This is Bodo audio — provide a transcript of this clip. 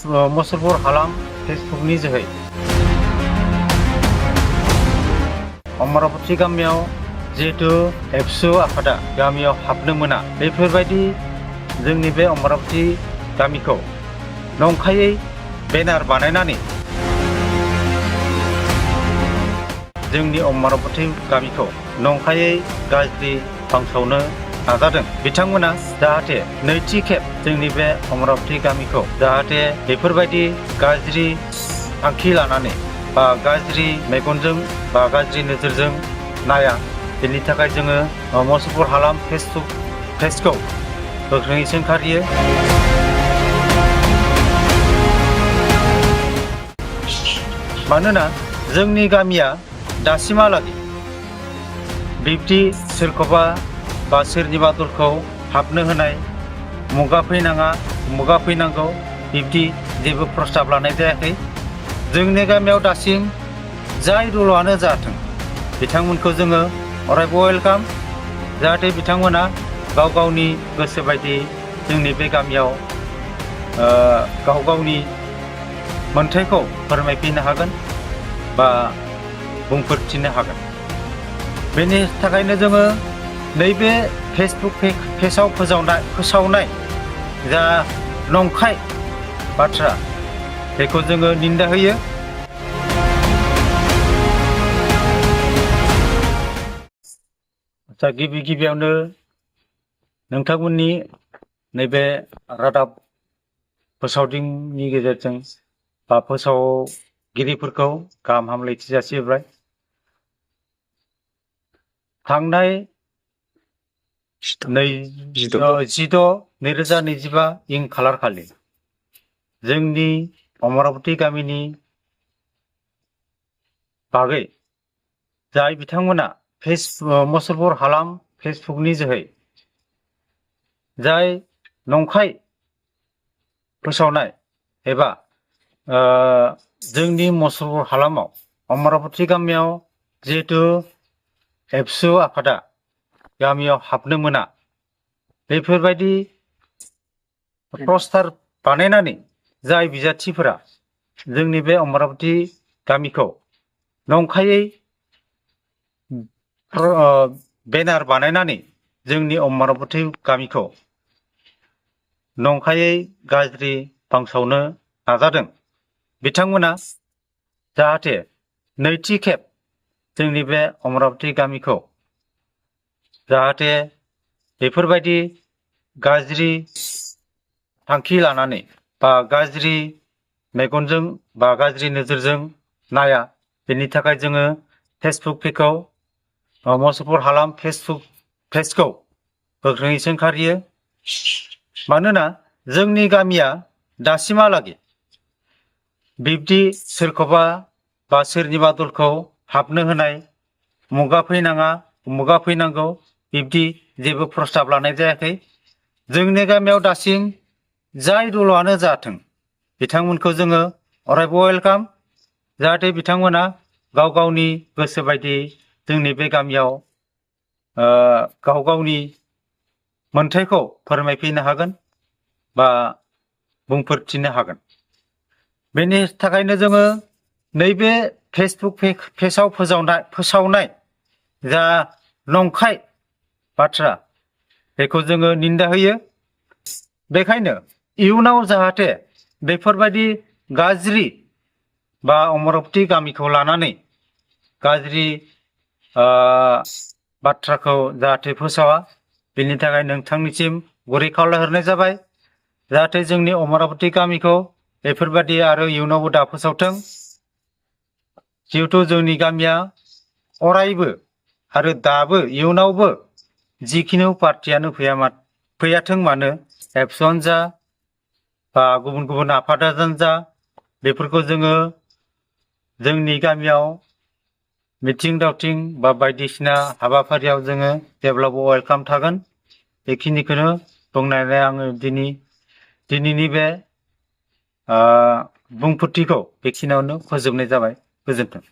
मुसलपुर हालाम फेसबुकनि जोहै अमरावती गामियाव जिहेतु एबसु आफादा गामियाव हाबनो मोना, बेफोरबायदि जोंनि बे अमरावती गामिखौ नंखायै बेनार बानायनानै जोंनि अमरावती गामिखौ नंखायै गाज्रि फांसावनो नाजादों। बिथांमोना जाहाथे नैथि खेब जोंनि बे अमरावती गामिखौ जाहाथे बेफोरबायदि गाज्रि थांखि लानानै बा गाज्रि मेगनजों बा गाज्रि नोजोरजों नाया, बेनि थाखाय जोङो मुसलपुर हालाम फेसबुक पेजखौ गोख्रोङै सोंखारियो। मानोना जोंनि गामिया दासिमहालागै बिब्दि सोरखौबा बा सोरनिबा दलखौ हाबनो होनाय, मुगा फैनाङा मुगा फैनांगौ, बिब्दि जेबो प्रस्ताब लानाय जायाखै। जोंनि गामियाव दासिम जाय दलआनो जाथों बिथांमोनखौ जोङो अरायबो वेलकाम। जाहाथे बिथांमोना गाव गावनि गोसो बायदि जोंनि बे गामियाव गाव गावनि मोन्थायखौ फोरमायफैनो हागोन बा बुंफोरथिनो हागोन। बेनि थाखायनो जोङो नैबे फेसबुक पेजआव फोसावनाय जा नंखाय बाथ्रा, बेखौ जोङो निन्दा होयो। गिबियावनो नोंथांमोननि नैबे रादाब फोसावदिंनि गेजेरजों बा फोसावगिरिफोरखौ गाहाम हामलायथि जासिहोबाय। थांनाय 10/6/2025 इं खालार खालि जोंनि अमरावती गामिनि बागै जाय बिथांमोना मुसलपुर हालाम फेसबुकनि जोहै जाय नंखाय फोसावनाय एबा जोंनि मुसलपुर हालामाव अमरावती गामियाव जिहेतु एबसु आफादा गामियाव हाबनो मोना, बेफोरबायदि पस्टार बानायनानै जाय बिजाथिफोरा जोंनि बे अमरावती गामिखौ नंखायै बेनार बानायनानै जोंनि अमरावती गामिखौ नंखायै गाज्रि फांसावनो नाजादों, बिथांमोना जाहाथे नैथि खेब जोंनि बे अमरावती गामिखौ जाहाथे बेफोरबायदि गाज्रि थांखि लानानै बा गाज्रि मेगनजों बा गाज्रि नोजोरजों नाया, बेनि थाखाय जोङो फेसबुक पेजखौ मुसलपुर हालाम फेसबुक पेजखौ गोख्रोङै सोंखारियो। मानोना जोंनि गामिया दासिमहालागै बिब्दि सोरखौबा बा सोरनिबा दलखौ हाबनो होनाय, मुगा फैनाङा मुगा फैनांगौ, बिब्दि जेबो प्रस्ताब लानाय जायाखै। जोंनि गामियाव दासिम जाय दलआनो जाथों बिथांमोनखौ जोङो अरायबो वेलकाम। जाहाथे बिथांमोना गाव गावनि गोसो बायदि जोंनि बे गामियाव गाव गावनि मोन्थायखौ फोरमायफैनो हागोन बा बुंफोरथिनो हागोन। बेनि थाखायनो जोङो नैबे फेसबुक पेजआव फोसावनाय जा नंखाय बाथ्रा, बेखौ जोङो निन्दा होयो। बेखायनो इयुनाव जाहाथे बेफोरबायदि गाज्रि बा अमरावती गामिखौ लानानै गाज्रि बाथ्राखौ जाहाथे फोसावा, बेनि थाखाय नोंथांनिसिम गुरै खावलायहरनाय जाबाय। जाहाथे जोंनि अमरावती गामिखौ बेफोरबायदि आरो इयुनावबो दा फोसावथों। जिहेथु जोंनि गामिया अरायबो आरो दाबो इयुनावबो जिखुनु पार्टियानो फैयाथों मानो, एबसुआनो जा बा गुबुन गुबुन आफादानो जा, बेफोरखौ जोङो जोंनि गामियाव मिथिं दावथिं बा बायदिसिना हाबाफारियाव जोङो जेब्लाबो वेलकाम थागोन। बेखिनिखौनो बुंनानै आङो दिनैनि बे बुंफोरथिखौ बेखिनियावनो फोजोबनाय जाबाय। गोजोन्थों।